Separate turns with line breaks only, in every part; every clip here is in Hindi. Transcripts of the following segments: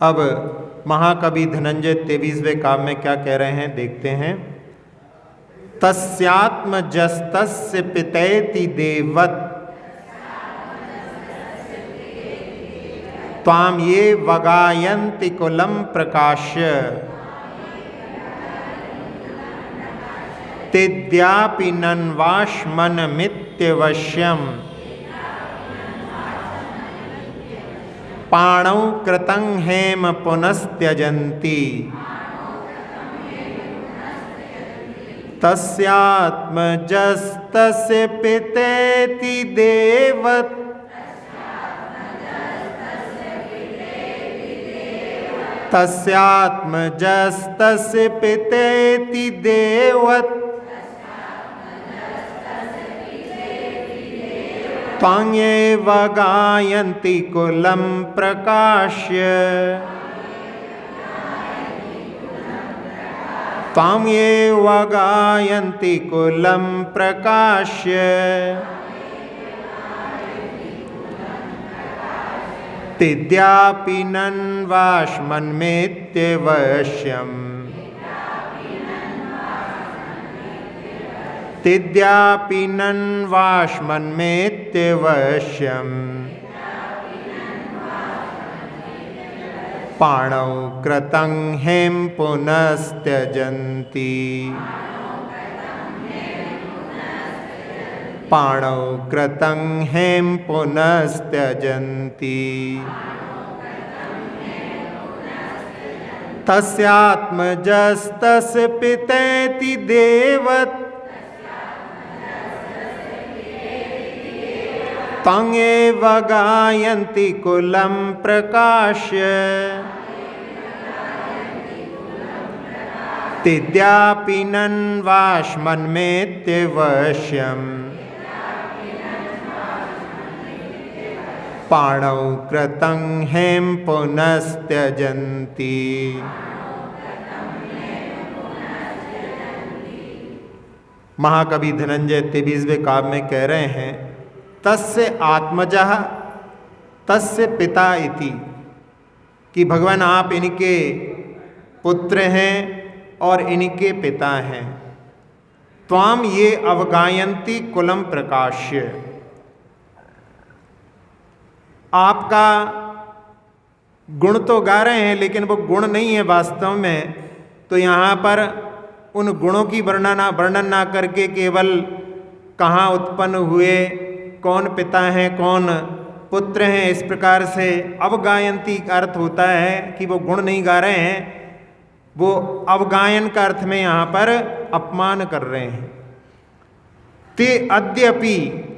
अब महाकवि धनंजय 23वें काव्य में क्या कह रहे हैं देखते हैं। तस्यात्मजस्तस्य पितैति देववत् त्वां ये वगायन्ति कुलं प्रकाश्य तेद्यापि नन्वाश्मनमित्यवश्यम् पाणौ कृतं हेम पुनस्त्यजन्ति तस्यात्मजस्तस्य पितैति देववत् तस्यात्मजस्तस्य पितैति देववत् त्वां ये वगायन्ति कुलं प्रकाश्य त्वां ये वगायन्ति कुलं प्रकाश्य तेद्यापि नन्वाश्मन्मेत्यवश्यम् तेद्यापि नन्वाश्मन्मेत्यवश्यम् पाणौ कृतं हेम पुनस्त्यजन्ति पाणौ कृतं हेम पुनस्त्यजन्ति तस्यात्मजस्तस्य पितैति देववत् त्वां ये वगायन्ति कुलं प्रकाश्य तेद्यापि नन्वाश्मन्मेत्यवश्यम् पाणौ कृतं हेम पुनस्त्यजन्ति। महाकवि धनंजय 23वें काव्य में कह रहे हैं तस्य आत्मजः तस्य पिता इति, कि भगवान आप इनके पुत्र हैं और इनके पिता हैं। त्वाम ये अवगायन्ति कुलम प्रकाश्य, आपका गुण तो गा रहे हैं लेकिन वो गुण नहीं है वास्तव में। तो यहाँ पर उन गुणों की वर्णन ना करके केवल कहाँ उत्पन्न हुए, कौन पिता हैं कौन पुत्र हैं, इस प्रकार से अवगायन्ति का अर्थ होता है कि वो गुण नहीं गा रहे हैं, वो अवगायन का अर्थ में यहाँ पर अपमान कर रहे हैं। ते अद्यपि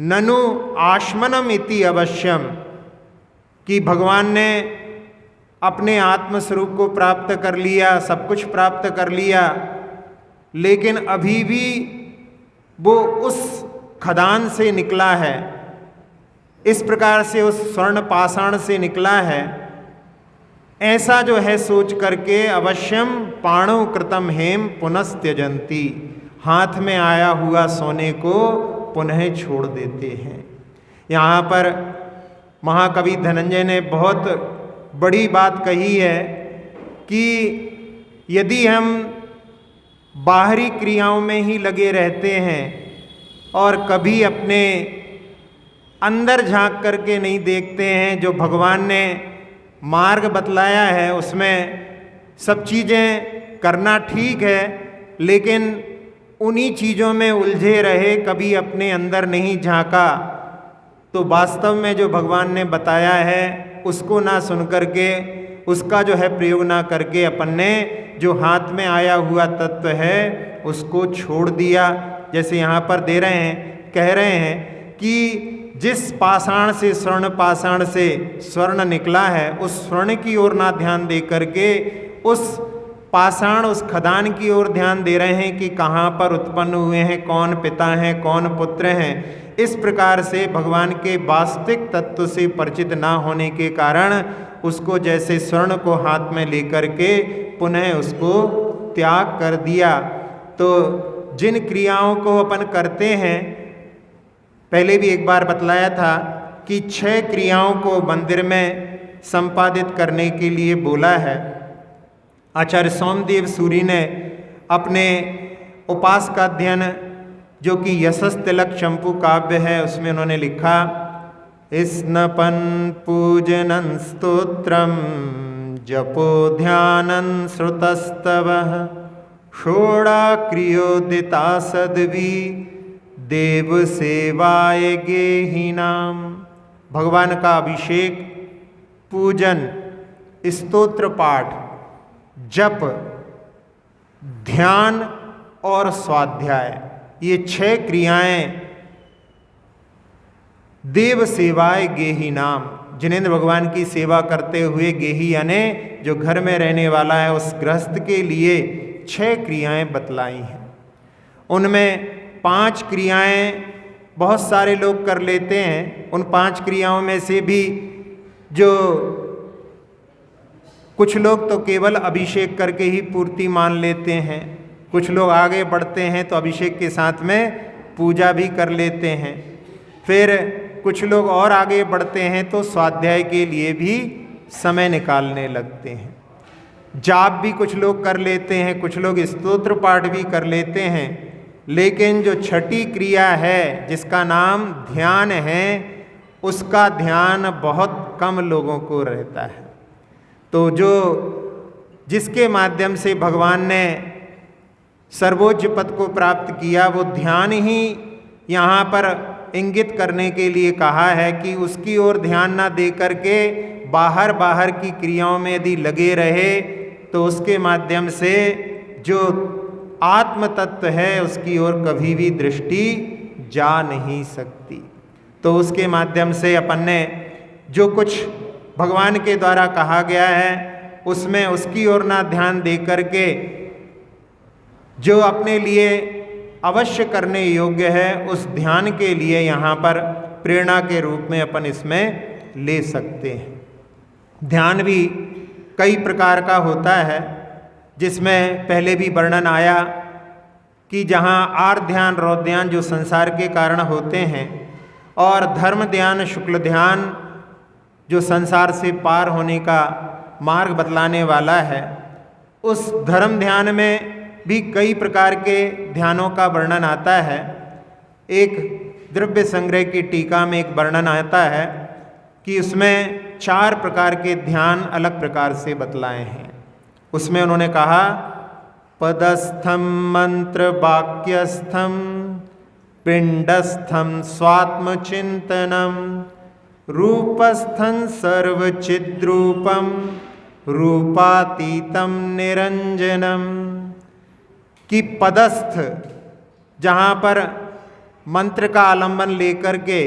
ननु आश्मनम इति अवश्यम, कि भगवान ने अपने आत्मस्वरूप को प्राप्त कर लिया, सब कुछ प्राप्त कर लिया, लेकिन अभी भी वो उस खदान से निकला है, इस प्रकार से उस स्वर्ण पाषाण से निकला है, ऐसा जो है सोच करके अवश्यम पाणौ कृतम हेम पुनस्त्यजन्ति, हाथ में आया हुआ सोने को पुनः छोड़ देते हैं। यहाँ पर महाकवि धनंजय ने बहुत बड़ी बात कही है कि यदि हम बाहरी क्रियाओं में ही लगे रहते हैं और कभी अपने अंदर झांक करके नहीं देखते हैं, जो भगवान ने मार्ग बतलाया है उसमें सब चीज़ें करना ठीक है, लेकिन उन्हीं चीज़ों में उलझे रहे, कभी अपने अंदर नहीं झांका, तो वास्तव में जो भगवान ने बताया है उसको ना सुन करके, उसका जो है प्रयोग ना करके अपन ने जो हाथ में आया हुआ तत्व है उसको छोड़ दिया। जैसे यहाँ पर दे रहे हैं, कह रहे हैं कि जिस पाषाण से स्वर्ण पाषाण से स्वर्ण निकला है, उस स्वर्ण की ओर ना ध्यान दे करके उस पाषाण, उस खदान की ओर ध्यान दे रहे हैं कि कहाँ पर उत्पन्न हुए हैं, कौन पिता हैं, कौन पुत्र हैं। इस प्रकार से भगवान के वास्तविक तत्व से परिचित ना होने के कारण उसको जैसे स्वर्ण को हाथ में लेकर के पुनः उसको त्याग कर दिया। तो जिन क्रियाओं को अपन करते हैं, पहले भी एक बार बतलाया था कि 6 क्रियाओं को मंदिर में संपादित करने के लिए बोला है। आचार्य सोमदेव सूरी ने अपने उपास का अध्ययन जो कि यशस तिलक चंपू काव्य है उसमें उन्होंने लिखा, स्नपन पूजनं स्तोत्रम जपो ध्यानं श्रुतस्तवः षोडा क्रियोदिता सद्वी देव सेवाय गेहिनाम। भगवान का अभिषेक, पूजन, स्तोत्र पाठ, जप, ध्यान और स्वाध्याय, ये 6 क्रियाएं देव सेवाय गेही नाम, जिनेंद्र भगवान की सेवा करते हुए, गेही यानी जो घर में रहने वाला है उस गृहस्थ के लिए 6 क्रियाएं बतलाई हैं। उनमें 5 क्रियाएं बहुत सारे लोग कर लेते हैं। उन 5 क्रियाओं में से भी जो कुछ लोग तो केवल अभिषेक करके ही पूर्ति मान लेते हैं, कुछ लोग आगे बढ़ते हैं तो अभिषेक के साथ में पूजा भी कर लेते हैं, फिर कुछ लोग और आगे बढ़ते हैं तो स्वाध्याय के लिए भी समय निकालने लगते हैं। जाप भी कुछ लोग कर लेते हैं, कुछ लोग स्तोत्र पाठ भी कर लेते हैं, लेकिन जो छठी क्रिया है जिसका नाम ध्यान है, उसका ध्यान बहुत कम लोगों को रहता है। तो जो जिसके माध्यम से भगवान ने सर्वोच्च पद को प्राप्त किया, वो ध्यान ही यहाँ पर इंगित करने के लिए कहा है कि उसकी ओर ध्यान ना दे करके बाहर की क्रियाओं में यदि लगे रहे तो उसके माध्यम से जो आत्म तत्व है उसकी ओर कभी भी दृष्टि जा नहीं सकती। तो उसके माध्यम से अपन ने जो कुछ भगवान के द्वारा कहा गया है उसमें उसकी ओर ना ध्यान दे करके जो अपने लिए अवश्य करने योग्य है उस ध्यान के लिए यहाँ पर प्रेरणा के रूप में अपन इसमें ले सकते हैं। ध्यान भी कई प्रकार का होता है, जिसमें पहले भी वर्णन आया कि जहाँ आर्त ध्यान, रौद्र ध्यान जो संसार के कारण होते हैं, और धर्म ध्यान, शुक्ल ध्यान जो संसार से पार होने का मार्ग बतलाने वाला है। उस धर्म ध्यान में भी कई प्रकार के ध्यानों का वर्णन आता है। एक द्रव्य संग्रह की टीका में एक वर्णन आता है कि उसमें 4 प्रकार के ध्यान अलग प्रकार से बतलाए हैं। उसमें उन्होंने कहा, पदस्थम मंत्र वाक्यस्थम पिंडस्थम स्वात्मचिंतनम रूपस्थं सर्वचिद्रूपम रूपातीतम निरंजनम। कि पदस्थ जहाँ पर मंत्र का आलंबन लेकर के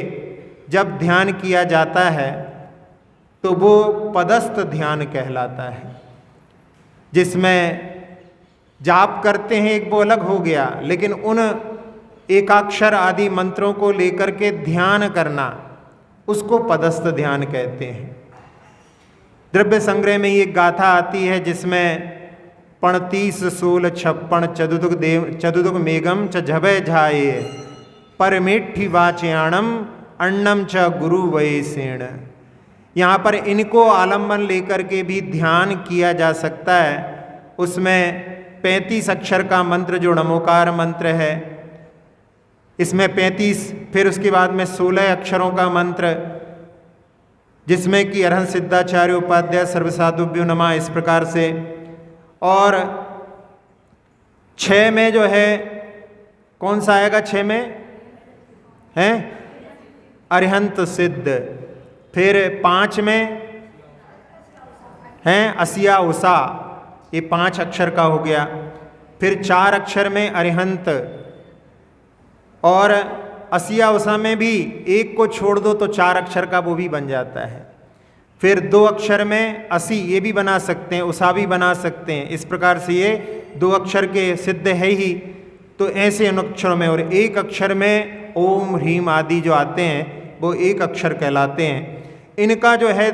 जब ध्यान किया जाता है तो वो पदस्थ ध्यान कहलाता है। जिसमें जाप करते हैं एक वो अलग हो गया, लेकिन उन एकाक्षर आदि मंत्रों को लेकर के ध्यान करना उसको पदस्थ ध्यान कहते हैं। द्रव्य संग्रह में ये गाथा आती है जिसमें 35 16 56 चतुर्दुग मेघम च झभय झाये परमेठि वाचयाणम अन्नम च गुरु वयसेण। यहाँ पर इनको आलम्बन लेकर के भी ध्यान किया जा सकता है। उसमें 35 अक्षर का मंत्र जो नमोकार मंत्र है, इसमें 35, फिर उसके बाद में 16 अक्षरों का मंत्र जिसमें कि अरहंत सिद्धाचार्य उपाध्याय सर्वसाधुभ्यो नमः इस प्रकार से, और 6 में जो है कौन सा आएगा? 6 में है अरिहंत सिद्ध, फिर 5 में है असिया उषा, ये 5 अक्षर का हो गया। फिर 4 अक्षर में अरिहंत, और असिया उषा में भी एक को छोड़ दो तो 4 अक्षर का वो भी बन जाता है। फिर 2 अक्षर में असी, ये भी बना सकते हैं, उषा भी बना सकते हैं। इस प्रकार से ये 2 अक्षर के सिद्ध है ही। तो ऐसे उन अक्षरों में, और 1 अक्षर में ओम ह्रीम आदि जो आते हैं वो 1 अक्षर कहलाते हैं। इनका जो है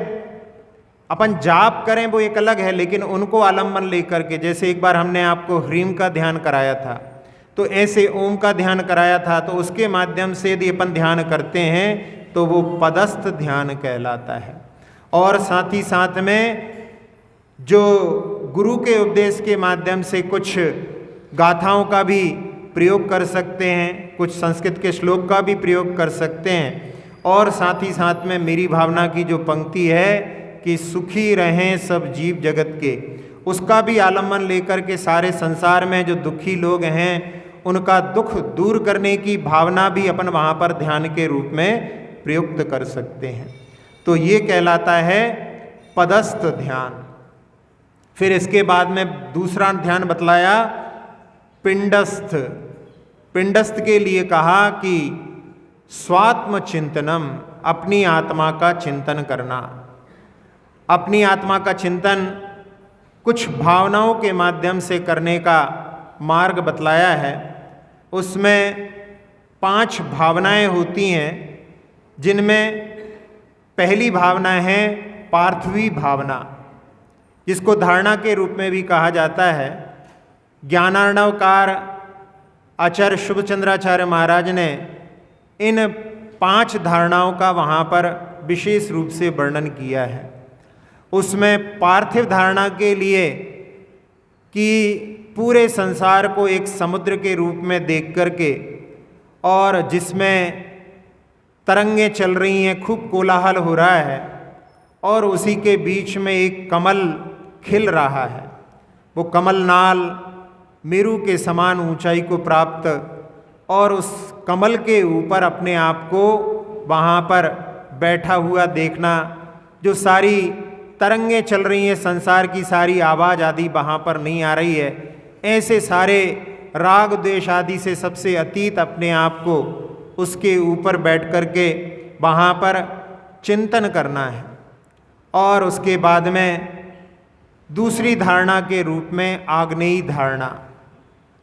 अपन जाप करें वो एक अलग है, लेकिन उनको आलम्बन लेकर के, जैसे एक बार हमने आपको ह्रीम का ध्यान कराया था, तो ऐसे ओम का ध्यान कराया था, तो उसके माध्यम से यदि अपन ध्यान करते हैं तो वो पदस्थ ध्यान कहलाता है। और साथ ही साथ में जो गुरु के उपदेश के माध्यम से कुछ गाथाओं का भी प्रयोग कर सकते हैं, कुछ संस्कृत के श्लोक का भी प्रयोग कर सकते हैं। और साथ ही साथ में मेरी भावना की जो पंक्ति है कि सुखी रहें सब जीव जगत के, उसका भी आलम्बन लेकर के सारे संसार में जो दुखी लोग हैं उनका दुख दूर करने की भावना भी अपन वहाँ पर ध्यान के रूप में प्रयुक्त कर सकते हैं। तो ये कहलाता है पदस्थ ध्यान। फिर इसके बाद में दूसरा ध्यान बतलाया पिंडस्थ। पिंडस्थ के लिए कहा कि स्वात्म चिंतनम, अपनी आत्मा का चिंतन करना। अपनी आत्मा का चिंतन कुछ भावनाओं के माध्यम से करने का मार्ग बतलाया है। उसमें 5 भावनाएं होती हैं, जिनमें पहली भावना है पार्थिवी भावना, जिसको धारणा के रूप में भी कहा जाता है। ज्ञानार्णवकार आचार्य शुभचंद्राचार्य महाराज ने इन 5 धारणाओं का वहाँ पर विशेष रूप से वर्णन किया है। उसमें पार्थिव धारणा के लिए कि पूरे संसार को एक समुद्र के रूप में देख करके, और जिसमें तरंगें चल रही हैं, खूब कोलाहल हो रहा है, और उसी के बीच में एक कमल खिल रहा है। वो कमल नाल मेरू के समान ऊंचाई को प्राप्त, और उस कमल के ऊपर अपने आप को वहाँ पर बैठा हुआ देखना, जो सारी तरंगें चल रही हैं, संसार की सारी आवाज़ आदि वहाँ पर नहीं आ रही है, ऐसे सारे राग द्वेष आदि से सबसे अतीत अपने आप को उसके ऊपर बैठ कर के वहाँ पर चिंतन करना है। और उसके बाद में दूसरी धारणा के रूप में आग्नेयी धारणा,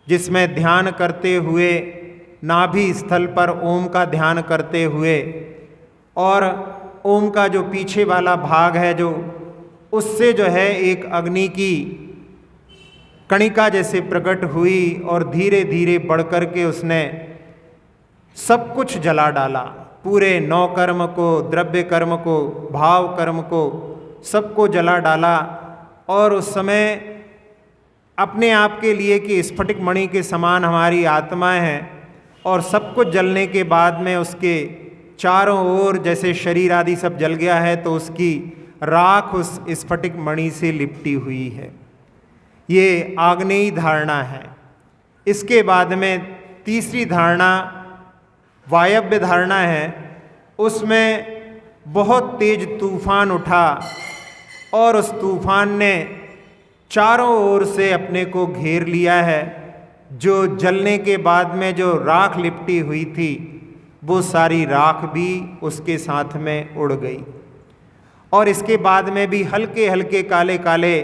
जिसमें ध्यान करते हुए नाभि स्थल पर ओम का ध्यान करते हुए, और ओम का जो पीछे वाला भाग है, जो उससे जो है एक अग्नि की कणिका जैसे प्रकट हुई, और धीरे धीरे बढ़ कर के उसने सब कुछ जला डाला, पूरे 9 कर्म को, द्रव्य कर्म को, भाव कर्म को, सबको जला डाला। और उस समय अपने आप के लिए कि स्फटिक मणि के समान हमारी आत्माएं हैं, और सब कुछ जलने के बाद में उसके चारों ओर जैसे शरीर आदि सब जल गया है, तो उसकी राख उस स्फटिक मणि से लिपटी हुई है। ये आग्नेयी धारणा है। इसके बाद में तीसरी धारणा वायव्य धारणा है। उसमें बहुत तेज तूफान उठा, और उस तूफान ने चारों ओर से अपने को घेर लिया है। जो जलने के बाद में जो राख लिपटी हुई थी, वो सारी राख भी उसके साथ में उड़ गई। और इसके बाद में भी हल्के हल्के काले काले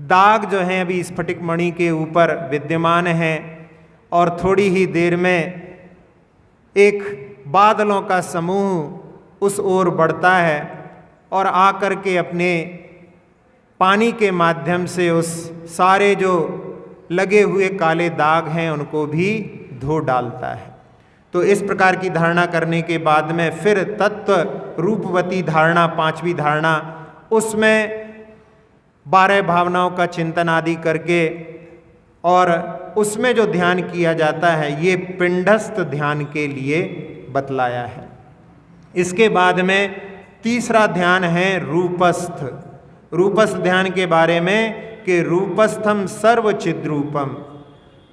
दाग जो हैं अभी स्फटिक मणि के ऊपर विद्यमान हैं, और थोड़ी ही देर में एक बादलों का समूह उस ओर बढ़ता है, और आकर के अपने पानी के माध्यम से उस सारे जो लगे हुए काले दाग हैं उनको भी धो डालता है। तो इस प्रकार की धारणा करने के बाद में फिर तत्व रूपवती धारणा, 5वीं धारणा, उसमें 12 भावनाओं का चिंतन आदि करके, और उसमें जो ध्यान किया जाता है ये पिंडस्थ ध्यान के लिए बतलाया है। इसके बाद में तीसरा ध्यान है रूपस्थ। रूपस्थ ध्यान के बारे में कि रूपस्थम सर्वचिद्रूपम,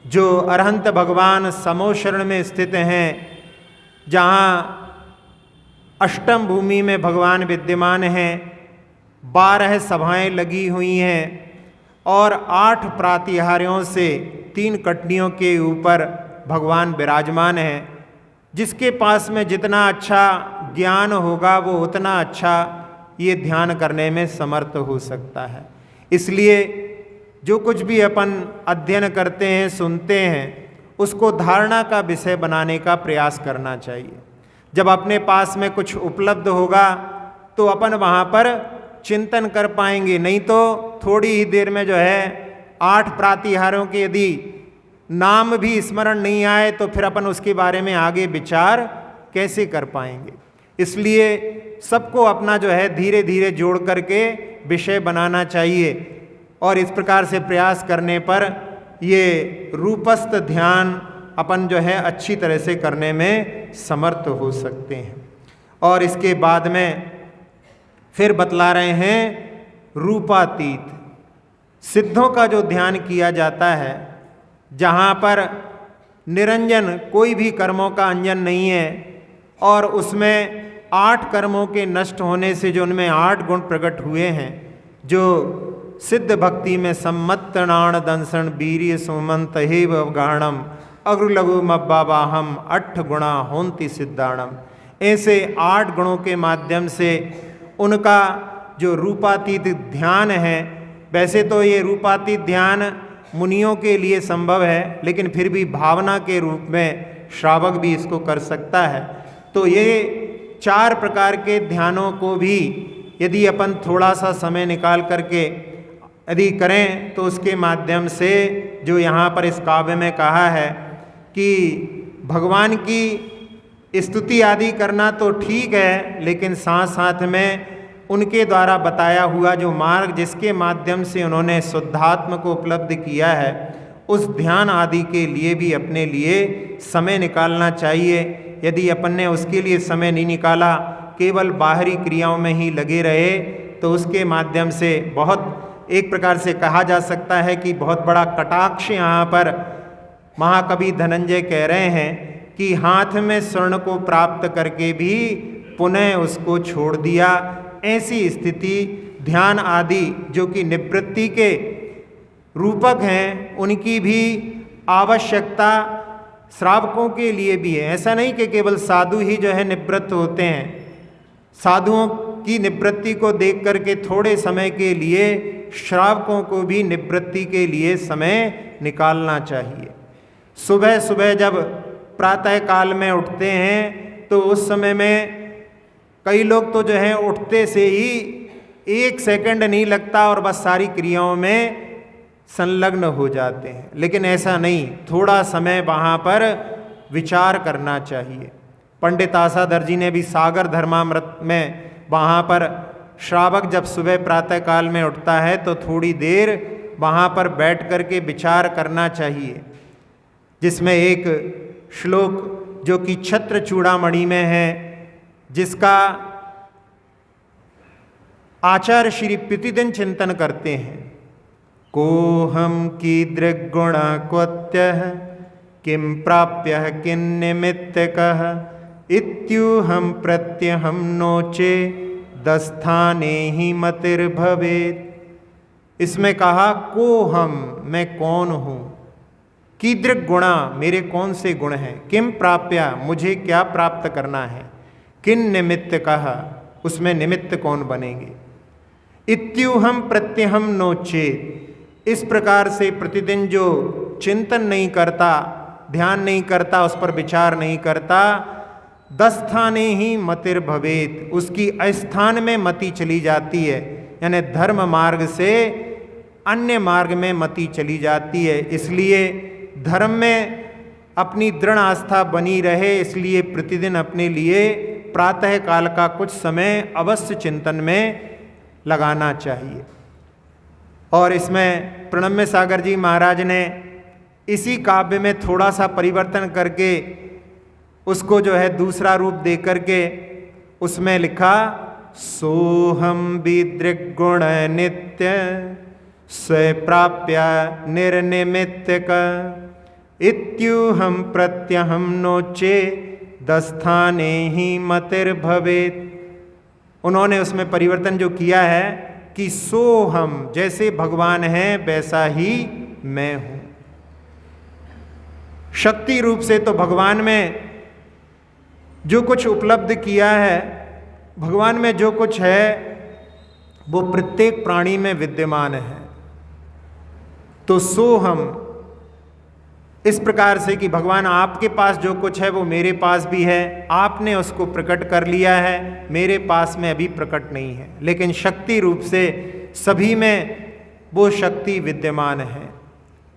जो अरहंत भगवान समोशरण में स्थित हैं, जहाँ अष्टम भूमि में भगवान विद्यमान हैं, 12 सभाएं लगी हुई हैं, और 8 प्रातिहार्यों से 3 कटनियों के ऊपर भगवान विराजमान हैं। जिसके पास में जितना अच्छा ज्ञान होगा वो उतना अच्छा ये ध्यान करने में समर्थ हो सकता है। इसलिए जो कुछ भी अपन अध्ययन करते हैं, सुनते हैं, उसको धारणा का विषय बनाने का प्रयास करना चाहिए। जब अपने पास में कुछ उपलब्ध होगा तो अपन वहाँ पर चिंतन कर पाएंगे, नहीं तो थोड़ी ही देर में जो है 8 प्रातिहारों के यदि नाम भी स्मरण नहीं आए तो फिर अपन उसके बारे में आगे विचार कैसे कर पाएंगे। इसलिए सबको अपना जो है धीरे धीरे जोड़ करके विषय बनाना चाहिए, और इस प्रकार से प्रयास करने पर ये रूपस्थ ध्यान अपन जो है अच्छी तरह से करने में समर्थ हो सकते हैं। और इसके बाद में फिर बतला रहे हैं रूपातीत सिद्धों का जो ध्यान किया जाता है, जहाँ पर निरंजन कोई भी कर्मों का अंजन नहीं है, और उसमें 8 कर्मों के नष्ट होने से जो उनमें 8 गुण प्रकट हुए हैं, जो सिद्ध भक्ति में सम्मत्तनाण दंसन वीर्य सुमंत हेव अवगाणम अग्र लघु मब्बाबाहम 8 गुणा होंति सिद्धाणम। ऐसे 8 गुणों के माध्यम से उनका जो रूपातीत ध्यान है, वैसे तो ये रूपातीत ध्यान मुनियों के लिए संभव है, लेकिन फिर भी भावना के रूप में श्रावक भी इसको कर सकता है। तो ये 4 प्रकार के ध्यानों को भी यदि अपन थोड़ा सा समय निकाल करके यदि करें, तो उसके माध्यम से जो यहाँ पर इस काव्य में कहा है कि भगवान की स्तुति आदि करना तो ठीक है, लेकिन साथ साथ में उनके द्वारा बताया हुआ जो मार्ग जिसके माध्यम से उन्होंने शुद्धात्म को उपलब्ध किया है, उस ध्यान आदि के लिए भी अपने लिए समय निकालना चाहिए। यदि अपन ने उसके लिए समय नहीं निकाला, केवल बाहरी क्रियाओं में ही लगे रहे, तो उसके माध्यम से बहुत एक प्रकार से कहा जा सकता है कि बहुत बड़ा कटाक्ष यहाँ पर महाकवि धनंजय कह रहे हैं कि हाथ में स्वर्ण को प्राप्त करके भी पुनः उसको छोड़ दिया। ऐसी स्थिति ध्यान आदि जो कि निवृत्ति के रूपक हैं, उनकी भी आवश्यकता श्रावकों के लिए भी है। ऐसा नहीं कि केवल साधु ही जो है निवृत्त होते हैं। साधुओं की निवृत्ति को देख करके थोड़े समय के लिए श्रावकों को भी निवृत्ति के लिए समय निकालना चाहिए। सुबह सुबह जब प्रातः काल में उठते हैं, तो उस समय में कई लोग तो जो है उठते से ही 1 सेकंड नहीं लगता और बस सारी क्रियाओं में संलग्न हो जाते हैं, लेकिन ऐसा नहीं, थोड़ा समय वहाँ पर विचार करना चाहिए। पंडित आसाधर जी ने भी सागर धर्मामृत में वहाँ पर श्रावक जब सुबह प्रातः काल में उठता है तो थोड़ी देर वहाँ पर बैठ करके विचार करना चाहिए, जिसमें एक श्लोक जो कि छत्र चूड़ामणि में है, जिसका आचार्य श्री प्रतिदिन चिंतन करते हैं। कोहम कीदृग्गुण क्वत्यः किं प्राप्य किन्निमित्तकः इत्यूहम प्रत्यहम नोचे दस्थाने ही मतिर्भवेत्। इसमें कहा कोहम, मैं कौन हूँ, कीदृग गुणा, मेरे कौन से गुण हैं, किम प्राप्य, मुझे क्या प्राप्त करना है, किन निमित्त कहा, उसमें निमित्त कौन बनेंगे, इत्यूहम प्रत्यहम नोचे। इस प्रकार से प्रतिदिन जो चिंतन नहीं करता, ध्यान नहीं करता, उस पर विचार नहीं करता, दस्थाने ही मतिर्भवेत्, उसकी अस्थान में मति चली जाती है, यानी धर्म मार्ग से अन्य मार्ग में मति चली जाती है। इसलिए धर्म में अपनी दृढ़ आस्था बनी रहे, इसलिए प्रतिदिन अपने लिए प्रातः काल का कुछ समय अवश्य चिंतन में लगाना चाहिए। और इसमें प्रणम्य सागर जी महाराज ने इसी काव्य में थोड़ा सा परिवर्तन करके उसको जो है दूसरा रूप दे करके उसमें लिखा, सोहम विदृग्गुण नित्य स्वप्राप्य निर्निमित्तक इत्यूहम प्रत्यहम नोचे दस्थाने ही मतिर्भवेत्। उन्होंने उसमें परिवर्तन जो किया है कि सोहम, जैसे भगवान है वैसा ही मैं हूँ। शक्ति रूप से तो भगवान में जो कुछ उपलब्ध किया है, भगवान में जो कुछ है वो प्रत्येक प्राणी में विद्यमान है। तो सोहम इस प्रकार से कि भगवान आपके पास जो कुछ है वो मेरे पास भी है, आपने उसको प्रकट कर लिया है, मेरे पास में अभी प्रकट नहीं है, लेकिन शक्ति रूप से सभी में वो शक्ति विद्यमान है।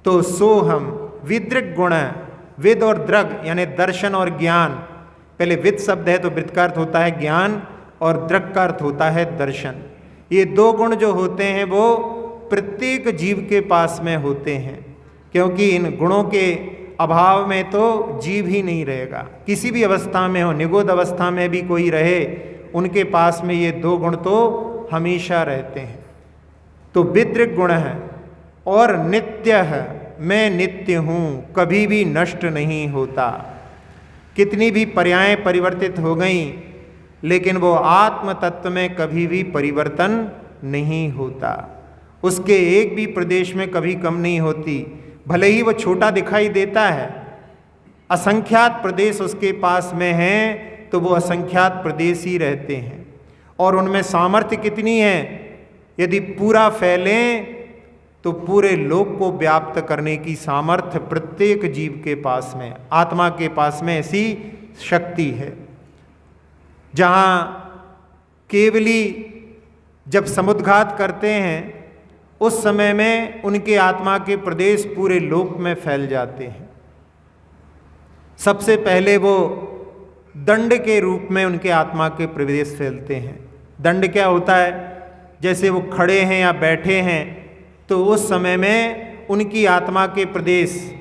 तो सोहम विदृग गुण, विद और द्रग यानी दर्शन और ज्ञान, पहले वित्त शब्द है तो वित्त का अर्थ होता है ज्ञान और दृक् का अर्थ होता है दर्शन। ये दो गुण जो होते हैं वो प्रत्येक जीव के पास में होते हैं, क्योंकि इन गुणों के अभाव में तो जीव ही नहीं रहेगा। किसी भी अवस्था में हो, निगोद अवस्था में भी कोई रहे, उनके पास में ये दो गुण तो हमेशा रहते हैं। तो विद्रिक गुण है और नित्य है, मैं नित्य हूँ, कभी भी नष्ट नहीं होता। कितनी भी पर्यायें परिवर्तित हो गई लेकिन वो आत्म तत्व में कभी भी परिवर्तन नहीं होता। उसके एक भी प्रदेश में कभी कम नहीं होती, भले ही वो छोटा दिखाई देता है। असंख्यात प्रदेश उसके पास में हैं तो वो असंख्यात प्रदेश ही रहते हैं। और उनमें सामर्थ्य कितनी है, यदि पूरा फैलें तो पूरे लोक को व्याप्त करने की सामर्थ्य प्रत्येक जीव के पास में, आत्मा के पास में ऐसी शक्ति है। जहाँ केवली जब समुद्घात करते हैं उस समय में उनके आत्मा के प्रदेश पूरे लोक में फैल जाते हैं। सबसे पहले वो दंड के रूप में उनके आत्मा के प्रदेश फैलते हैं। दंड क्या होता है, जैसे वो खड़े हैं या बैठे हैं तो उस समय में उनकी आत्मा के प्रदेश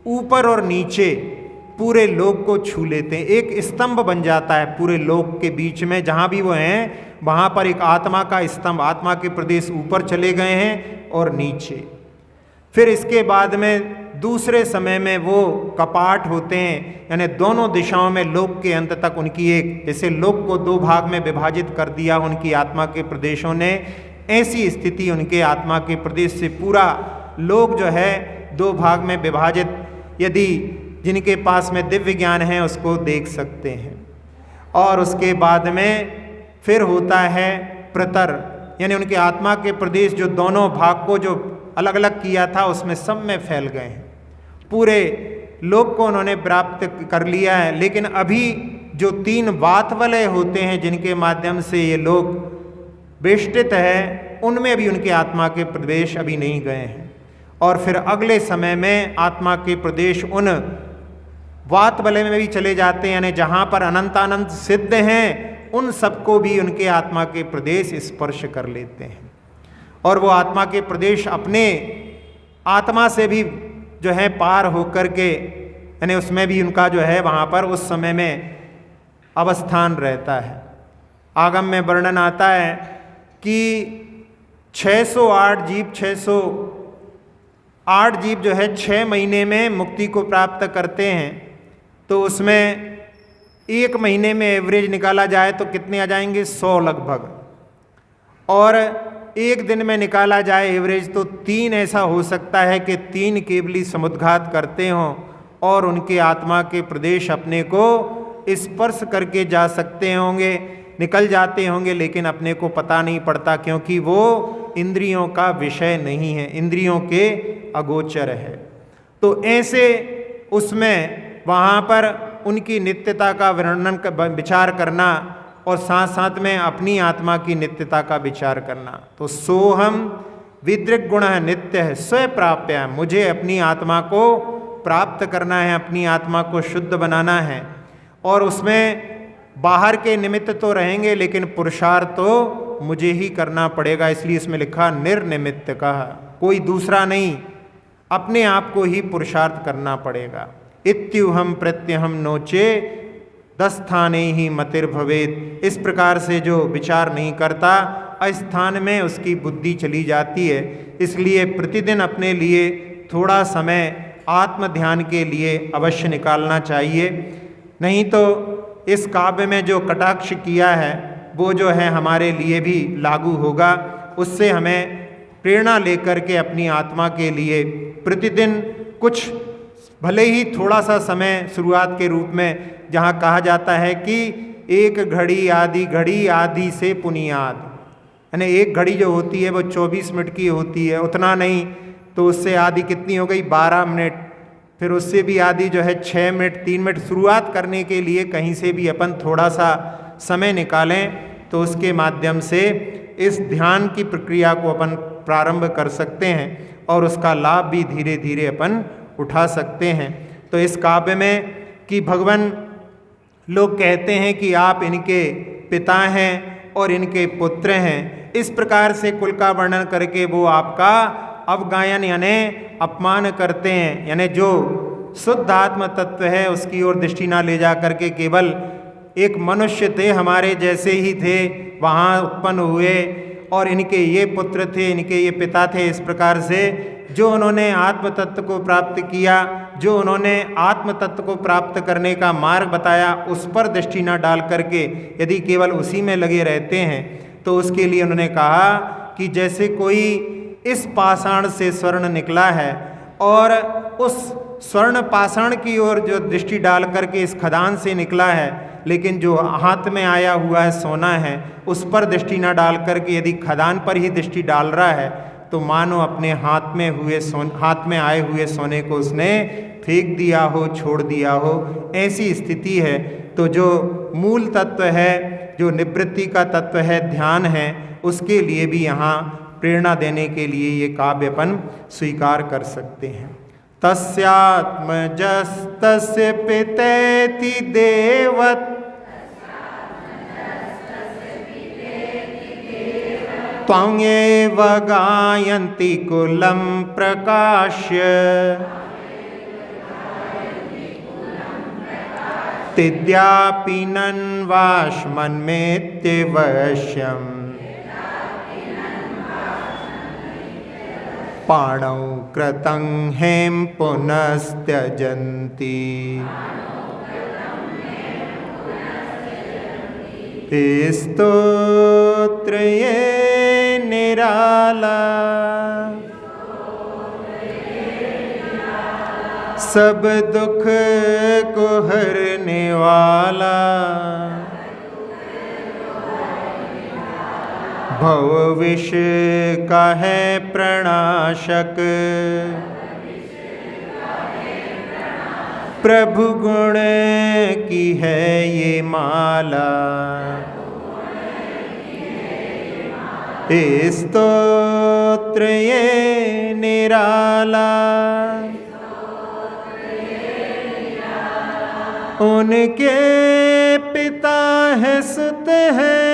ऊपर और नीचे पूरे लोक को छू लेते हैं। एक स्तंभ बन जाता है पूरे लोक के बीच में, जहाँ भी वो हैं वहाँ पर एक आत्मा का स्तंभ, आत्मा के प्रदेश ऊपर चले गए हैं और नीचे। फिर इसके बाद में दूसरे समय में वो कपाट होते हैं, यानी दोनों दिशाओं में लोक के अंत तक उनकी एक, जैसे लोक को दो भाग में विभाजित कर दिया उनकी आत्मा के प्रदेशों ने, ऐसी स्थिति उनके आत्मा के प्रदेश से पूरा लोक जो है दो भाग में विभाजित, यदि जिनके पास में दिव्य ज्ञान है उसको देख सकते हैं। और उसके बाद में फिर होता है प्रतर, यानी उनके आत्मा के प्रदेश जो दोनों भाग को जो अलग अलग किया था उसमें सब में फैल गए हैं, पूरे लोक को उन्होंने प्राप्त कर लिया है। लेकिन अभी जो तीन वातवलय होते हैं जिनके माध्यम से ये लोक वेष्टित है, उनमें अभी उनके आत्मा के प्रदेश अभी नहीं गए हैं। और फिर अगले समय में आत्मा के प्रदेश उन वातवलय में भी चले जाते हैं, यानी जहाँ पर अनंतानंत सिद्ध हैं उन सबको भी उनके आत्मा के प्रदेश स्पर्श कर लेते हैं। और वो आत्मा के प्रदेश अपने आत्मा से भी जो है पार होकर के, यानी उसमें भी उनका जो है वहाँ पर उस समय में अवस्थान रहता है। आगम में वर्णन आता है कि 608 जीव 608 जीव जो है 6 महीने में मुक्ति को प्राप्त करते हैं, तो उसमें एक महीने में एवरेज निकाला जाए तो कितने आ जाएंगे, 100 लगभग। और एक दिन में निकाला जाए एवरेज तो 3 ऐसा हो सकता है कि 3 केवली समुद्घात करते हों और उनके आत्मा के प्रदेश अपने को स्पर्श करके जा सकते होंगे, निकल जाते होंगे, लेकिन अपने को पता नहीं पड़ता, क्योंकि वो इंद्रियों का विषय नहीं है, इंद्रियों के अगोचर है। तो ऐसे उसमें वहाँ पर उनकी नित्यता का वर्णन विचार करना और साथ साथ में अपनी आत्मा की नित्यता का विचार करना। तो सोहम विद्रिक गुण है, नित्य है, स्व प्राप्य है, मुझे अपनी आत्मा को प्राप्त करना है, अपनी आत्मा को शुद्ध बनाना है। और उसमें बाहर के निमित्त तो रहेंगे लेकिन पुरुषार्थ तो मुझे ही करना पड़ेगा, इसलिए इसमें लिखा निर्निमित्त का, कोई दूसरा नहीं, अपने आप को ही पुरुषार्थ करना पड़ेगा। इत्युहम प्रत्यहम नोचे दस्थाने ही मतिर भवेद। इस प्रकार से जो विचार नहीं करता अस्थान में उसकी बुद्धि चली जाती है। इसलिए प्रतिदिन अपने लिए थोड़ा समय आत्म ध्यान के लिए अवश्य निकालना चाहिए, नहीं तो इस काव्य में जो कटाक्ष किया है वो जो है हमारे लिए भी लागू होगा। उससे हमें प्रेरणा लेकर के अपनी आत्मा के लिए प्रतिदिन कुछ, भले ही थोड़ा सा समय शुरुआत के रूप में, जहाँ कहा जाता है कि एक घड़ी आदि से पुनियाद, यानी एक घड़ी जो होती है वो 24 मिनट की होती है, उतना नहीं तो उससे आधी कितनी हो गई 12 मिनट, फिर उससे भी आधी जो है 6 मिनट 3 मिनट। शुरुआत करने के लिए कहीं से भी अपन थोड़ा सा समय निकालें तो उसके माध्यम से इस ध्यान की प्रक्रिया को अपन प्रारंभ कर सकते हैं और उसका लाभ भी धीरे धीरे अपन उठा सकते हैं। तो इस काव्य में कि भगवान लोग कहते हैं कि आप इनके पिता हैं और इनके पुत्र हैं। इस प्रकार से कुल का वर्णन करके वो आपका अवगायन यानी अपमान करते हैं, यानी जो शुद्ध आत्म तत्व है उसकी ओर दृष्टि ना ले जा करके केवल एक मनुष्य थे, हमारे जैसे ही थे, वहाँ उत्पन्न हुए और इनके ये पुत्र थे, इनके ये पिता थे। इस प्रकार से जो उन्होंने आत्म तत्व को प्राप्त किया, जो उन्होंने आत्म तत्व को प्राप्त करने का मार्ग बताया, उस पर दृष्टि न डाल करके यदि केवल उसी में लगे रहते हैं तो उसके लिए उन्होंने कहा कि जैसे कोई इस पाषाण से स्वर्ण निकला है और उस स्वर्ण पाषाण की ओर जो दृष्टि डाल करके इस खदान से निकला है, लेकिन जो हाथ में आया हुआ है सोना है उस पर दृष्टि न डाल करके यदि खदान पर ही दृष्टि डाल रहा है तो मानो अपने हाथ में आए हुए सोने को उसने फेंक दिया हो, छोड़ दिया हो, ऐसी स्थिति है। तो जो मूल तत्व है, जो निवृत्ति का तत्व है, ध्यान है, उसके लिए भी यहाँ प्रेरणा देने के लिए ये काव्य अपन स्वीकार कर सकते हैं। तस्यात्मजस्तस्य पितेति देवत् त्वमेव गायन्ति कुलं प्रकाश्य तिद्यापि नन्वाश्मन्मेत्यवश्यम् पाणौ कृतं हेम पुनस्त्यजन्ति स्तोत्र ये निराला सब दुख को हरने वाला भव विष का है प्रणाशक प्रभु गुण की है ये माला स्तोत्र ये निराला उनके पिता है सुत हैं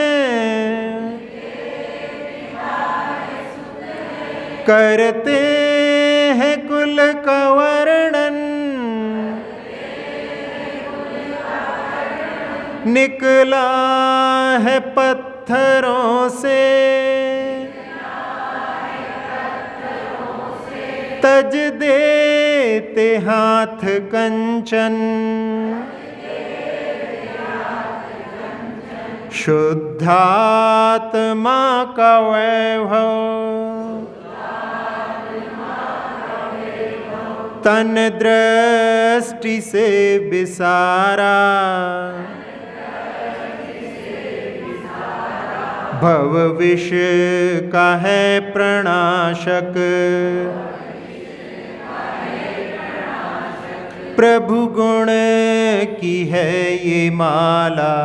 करते हैं कुल का वर्णन निकला है पत्थरों से तज देते हाथ कंचन शुद्धात्मा का वैभव तन दृष्टि से विसारा भव विष का है प्रणाशक प्रभु गुण की है ये माला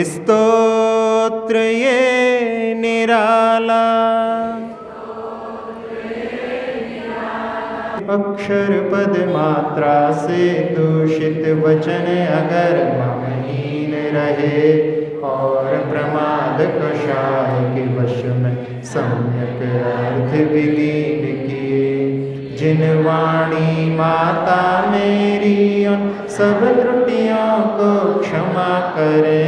स्तोत्र ये निराला अक्षर पद मात्रा से दूषित वचन अगर ममहीन रहे और प्रमाद कषाय के वश में सम्यक अर्थ विलीन किए जिन वाणी माता मेरी उन सब त्रुटियों को क्षमा करे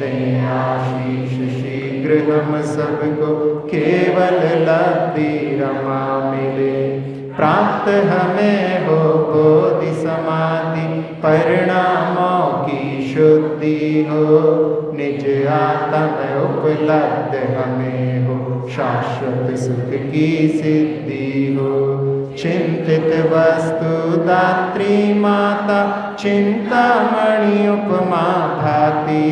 दें आशीष शीघ्र हम सबको केवल लब्धि रमा मिले प्राप्त हमें हो बोधि समाधि परिणामों की शुद्धि हो निज आत्म उपलब्ध हमें हो शाश्वत सुख की सिद्धि हो चिंतित वस्तु दात्री माता चिंतामणि उपमा भाती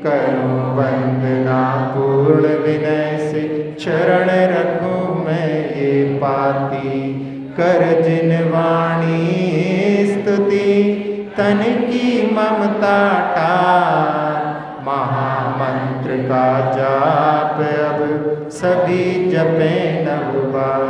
करूं वंदना पूर्ण विनय से चरण रखूं मैं ये पाती कर जिन वाणी स्तुति तन की ममता टार महामंत्र का जाप अब सभी जपे नव बार